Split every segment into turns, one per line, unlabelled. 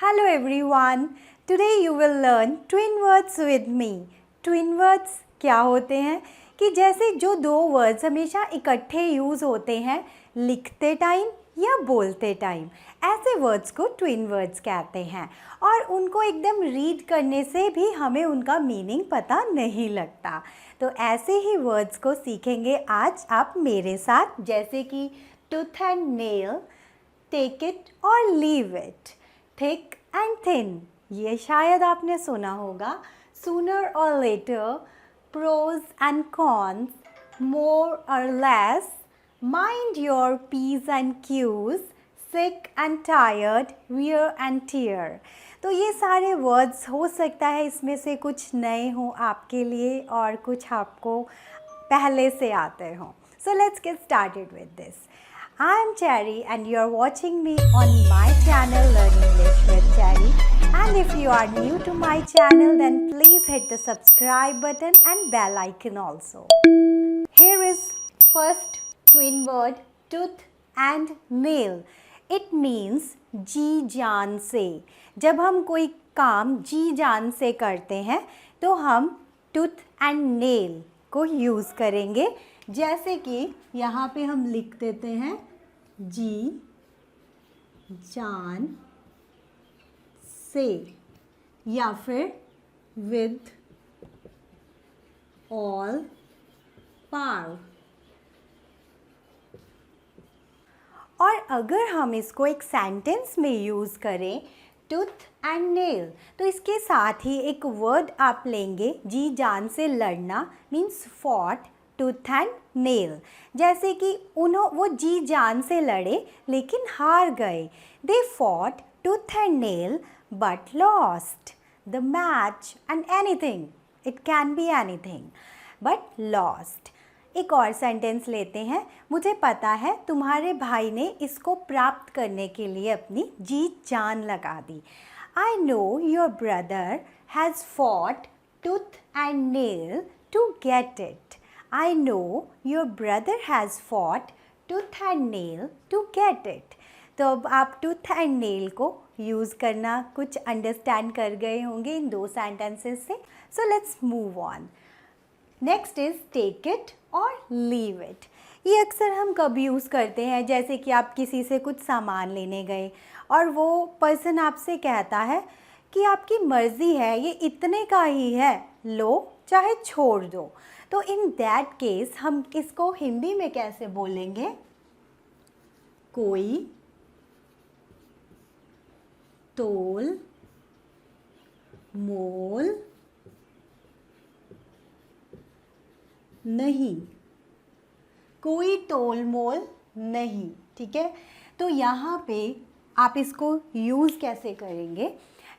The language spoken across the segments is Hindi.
Hello everyone. Today you will learn twin words with me. Twin words क्या होते हैं कि जैसे जो दो वर्ड्स हमेशा इकट्ठे यूज़ होते हैं लिखते टाइम या बोलते टाइम, ऐसे वर्ड्स को ट्विन वर्ड्स कहते हैं और उनको एकदम रीड करने से भी हमें उनका मीनिंग पता नहीं लगता। तो ऐसे ही वर्ड्स को सीखेंगे आज आप मेरे साथ, जैसे कि tooth and nail, take it और leave it, thick and thin, ये शायद आपने सुना होगा, sooner or later, pros and cons, more or less, mind your p's and q's, sick and tired, wear and tear. तो ये सारे वर्ड्स हो सकता है इसमें से कुछ नए हों आपके लिए और कुछ आपको पहले से आते हों। So let's get started with this. I am Cherry and you are watching me on my channel Learn English with Cherry. And if you are new to my channel, then please hit the subscribe button and bell icon also. Here is first twin word, tooth and nail. It means जी जान से। जब हम कोई काम जी जान से करते हैं तो हम tooth and nail को यूज़ करेंगे। जैसे कि यहाँ पे हम लिख देते हैं जी जान से, या फिर with all power। और अगर हम इसको एक सेंटेंस में यूज़ करें टूथ एंड नेल, तो इसके साथ ही एक वर्ड आप लेंगे जी जान से लड़ना, means fought tooth and nail. जैसे कि वो जी जान से लड़े लेकिन हार गए, they fought tooth and nail but lost the match and anything, it can be anything but lost. एक और सेंटेंस लेते हैं, मुझे पता है तुम्हारे भाई ने इसको प्राप्त करने के लिए अपनी जी जान लगा दी। I know your brother has fought tooth and nail to get it. I know your brother has fought tooth and nail to get it. तो अब आप टूथ एंड नेल को यूज़ करना कुछ अंडरस्टैंड कर गए होंगे इन दो सेंटेंसेस से। So let's move on. Next is take it और लीव इट। ये अक्सर हम कब यूज़ करते हैं, जैसे कि आप किसी से कुछ सामान लेने गए और वो पर्सन आपसे कहता है कि आपकी मर्ज़ी है, ये इतने का ही है, लो चाहे छोड़ दो। तो इन दैट केस हम इसको हिंदी में कैसे बोलेंगे? कोई तोल मोल नहीं, कोई तोल मोल नहीं, ठीक है। तो यहाँ पे आप इसको यूज़ कैसे करेंगे?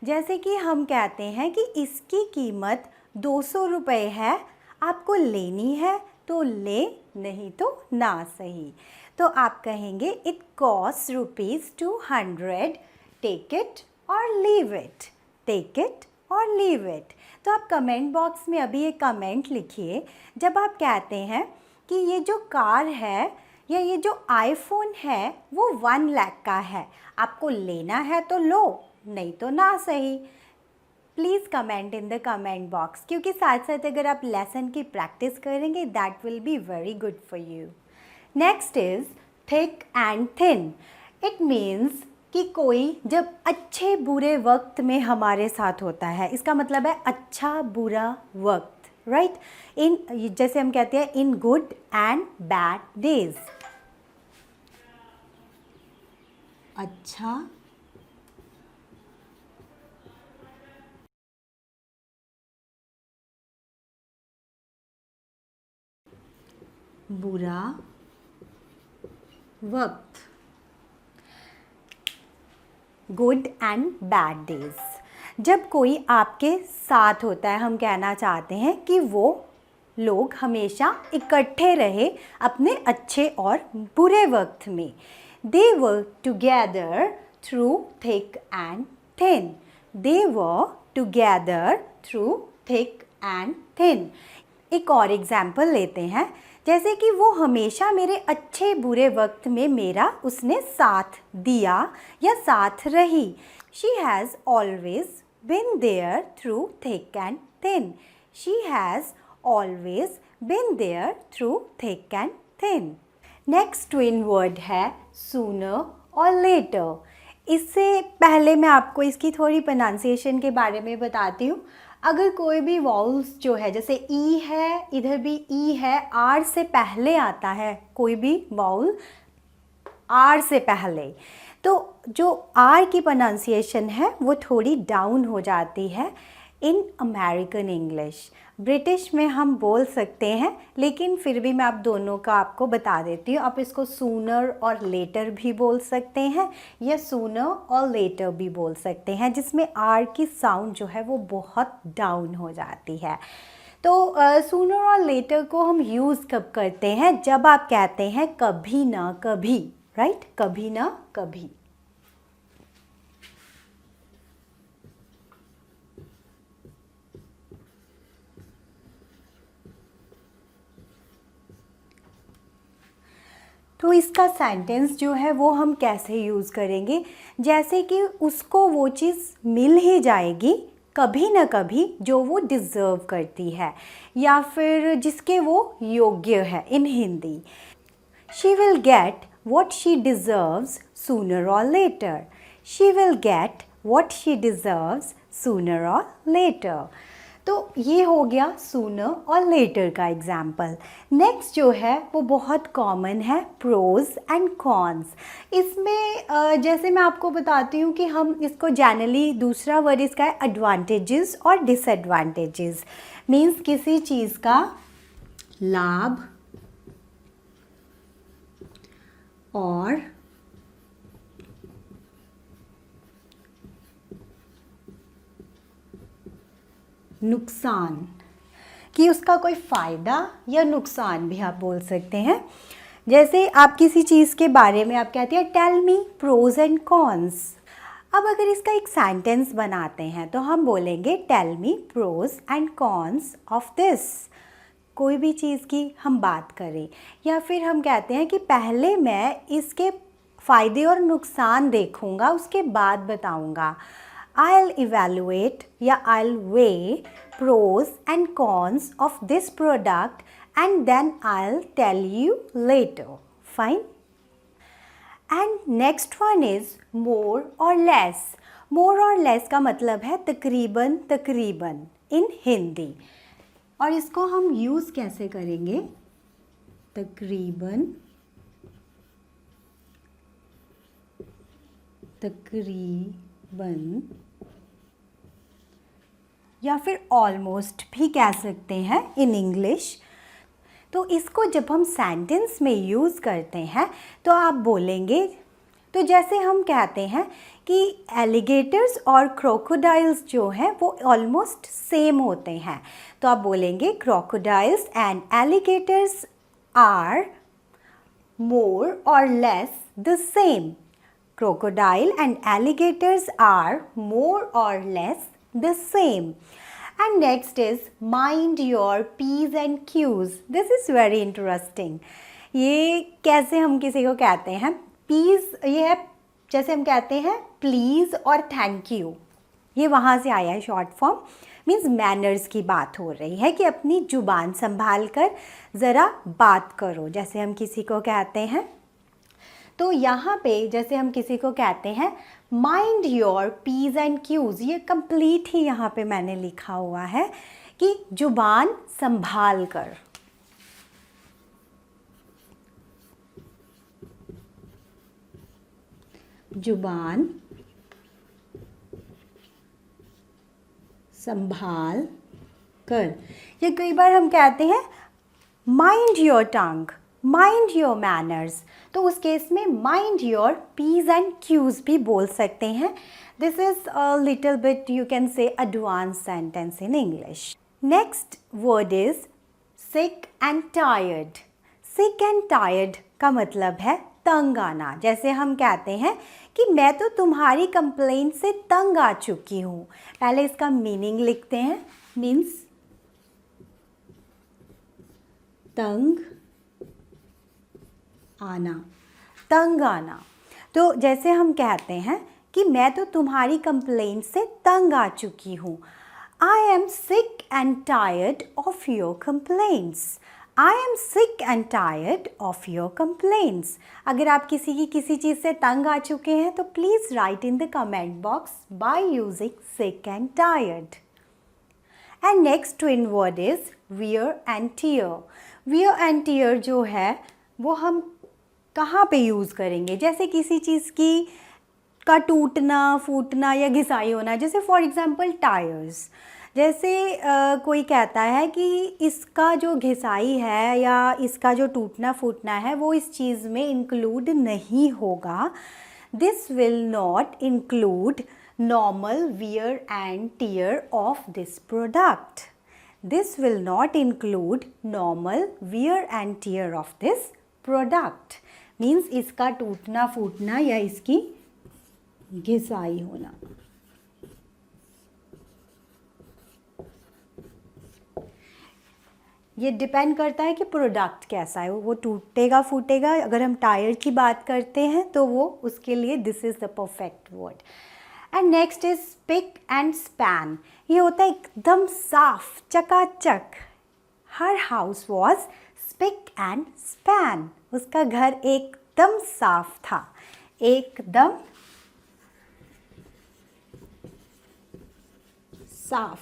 जैसे कि हम कहते हैं कि इसकी कीमत 200 रुपये है, आपको लेनी है तो ले, नहीं तो ना सही। तो आप कहेंगे इट कॉस्ट ₹200, टेक इट और लीव इट, टेक इट और लीव इट। तो आप कमेंट बॉक्स में अभी एक कमेंट लिखिए, जब आप कहते हैं कि ये जो कार है या ये जो आईफोन है वो 1 लाख का है, आपको लेना है तो लो, नहीं तो ना सही। Please comment in the comment box, क्योंकि साथ साथ अगर आप लेसन की प्रैक्टिस करेंगे that will be very good for you. Next is thick and thin. It means कि कोई जब अच्छे बुरे वक्त में हमारे साथ होता है, इसका मतलब है अच्छा बुरा वक्त, राइट। इन जैसे हम कहते हैं in good and bad days, अच्छा बुरा वक्त, गुड एंड बैड डेज। जब कोई आपके साथ होता है, हम कहना चाहते हैं कि वो लोग हमेशा इकट्ठे रहे अपने अच्छे और बुरे वक्त में। They work together through thick and thin, they work together through thick and thin. एक और एग्जाम्पल लेते हैं, जैसे कि वो हमेशा मेरे अच्छे बुरे वक्त में मेरा उसने साथ दिया या साथ रही। She has always been there through thick and thin. She has always been there through thick and thin. Next twin word है sooner और later. इससे पहले मैं आपको इसकी थोड़ी प्रोनाउंसिएशन के बारे में बताती हूँ. अगर कोई भी वाउल्स जो है, जैसे ई है, इधर भी ई है, आर से पहले आता है कोई भी वाउल, आर से पहले, तो जो आर की प्रोनाउंसिएशन है वो थोड़ी डाउन हो जाती है इन अमेरिकन इंग्लिश. ब्रिटिश में हम बोल सकते हैं, लेकिन फिर भी मैं आप दोनों का आपको बता देती हूँ. आप इसको सूनर और लेटर भी बोल सकते हैं या सूनर और लेटर भी बोल सकते हैं, जिसमें आर की साउंड जो है वो बहुत डाउन हो जाती है. तो सूनर और लेटर को हम यूज़ कब करते हैं? जब आप कहते हैं कभी ना कभी, राइट? कभी ना कभी. तो इसका सेंटेंस जो है वो हम कैसे यूज़ करेंगे? जैसे कि उसको वो चीज़ मिल ही जाएगी कभी ना कभी जो वो डिज़र्व करती है या फिर जिसके वो योग्य है. In Hindi, she will get what she deserves sooner or later. She will get what she deserves sooner or later. तो ये हो गया सूनर और लेटर का एग्जाम्पल. नेक्स्ट जो है वो बहुत कॉमन है, प्रोज एंड कॉन्स. इसमें जैसे मैं आपको बताती हूँ कि हम इसको जनरली, दूसरा वर्ड इसका है एडवांटेजेस और डिसएडवांटेजेस. मीन्स किसी चीज़ का लाभ और नुकसान, कि उसका कोई फ़ायदा या नुकसान भी आप बोल सकते हैं. जैसे आप किसी चीज़ के बारे में आप कहते हैं tell me pros and cons. अब अगर इसका एक सेंटेंस बनाते हैं तो हम बोलेंगे tell me pros and cons of this. कोई भी चीज़ की हम बात करें, या फिर हम कहते हैं कि पहले मैं इसके फ़ायदे और नुकसान देखूंगा, उसके बाद बताऊंगा. I'll evaluate या I'll weigh pros and cons of this product and then I'll tell you later. Fine? And next one is more or less. More or less का मतलब है तकरीबन तकरीबन इन हिंदी. और इसको हम यूज़ कैसे करेंगे? तकरीबन तकरीबन या फिर ऑलमोस्ट भी कह सकते हैं इन इंग्लिश. तो इसको जब हम सेंटेंस में यूज़ करते हैं तो आप बोलेंगे, तो जैसे हम कहते हैं कि एलिगेटर्स और क्रोकोडाइल्स जो हैं वो ऑलमोस्ट सेम होते हैं, तो आप बोलेंगे crocodiles and alligators are more or less the same. Crocodile and alligators are more or less the same. And next is mind your P's and Q's. This is very interesting. ये कैसे हम किसी को कहते हैं? P's ये है, जैसे हम कहते हैं प्लीज़ और थैंक यू, ये वहाँ से आया है शॉर्ट फॉर्म. मीन्स मैनर्स की बात हो रही है कि अपनी जुबान संभाल कर ज़रा बात करो, जैसे हम किसी को कहते हैं. तो यहाँ पे जैसे हम किसी को कहते हैं mind your Ps and Qs, ये कंप्लीट ही यहाँ पे मैंने लिखा हुआ है कि जुबान संभाल कर. जुबान संभाल कर. या कई बार हम कहते हैं mind your tongue, mind your manners, तो उस केस में mind your Ps and Qs भी बोल सकते हैं. This is a little bit you can say advance sentence in English. Next word is sick and tired. Sick and tired का मतलब है तंग आना. जैसे हम कहते हैं कि मैं तो तुम्हारी कंप्लेंट से तंग आ चुकी हूँ. पहले इसका मीनिंग लिखते हैं. मीन्स तंग आना, तंग आना. तो जैसे हम कहते हैं कि मैं तो तुम्हारी कंप्लेंट से तंग आ चुकी हूँ। I am sick and tired of your complaints. I am sick and tired of your complaints. अगर आप किसी की किसी चीज़ से तंग आ चुके हैं तो please write in the comment box by using sick and tired. And next twin word is wear and tear. Wear and tear जो है वो हम कहाँ पे यूज़ करेंगे? जैसे किसी चीज़ की का टूटना, फूटना या घिसाई होना, जैसे फॉर एग्ज़ाम्पल टायर्स। जैसे कोई कहता है कि इसका जो घिसाई है या इसका जो टूटना फूटना है वो इस चीज़ में इंक्लूड नहीं होगा। This will not include normal wear and tear of this product. This will not include normal wear and tear of this product. Means इसका टूटना फूटना या इसकी घिसाई होना। ये डिपेंड करता है कि प्रोडक्ट कैसा है, वो टूटेगा फूटेगा। अगर हम टायर की बात करते हैं तो वो उसके लिए this is the perfect word. And next is spick and span. ये होता है एकदम साफ चकाचक। हर house was spick and span. उसका घर एकदम साफ था, एकदम साफ।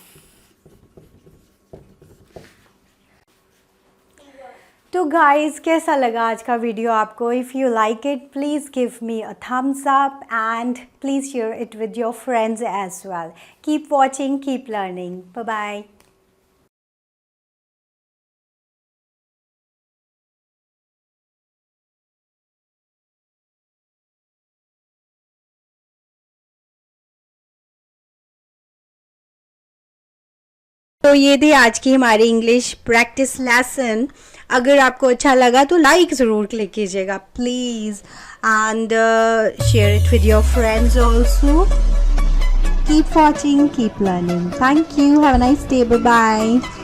तो गाइस कैसा लगा आज का वीडियो आपको? If you like it please give me a thumbs up and please share it with your friends as well. Keep watching, keep learning. Bye bye. तो ये थी आज की हमारी इंग्लिश प्रैक्टिस लेसन। अगर आपको अच्छा लगा तो लाइक ज़रूर क्लिक कीजिएगा please, and share it with your friends also. Keep watching, keep learning. Thank you, have a nice day, bye bye.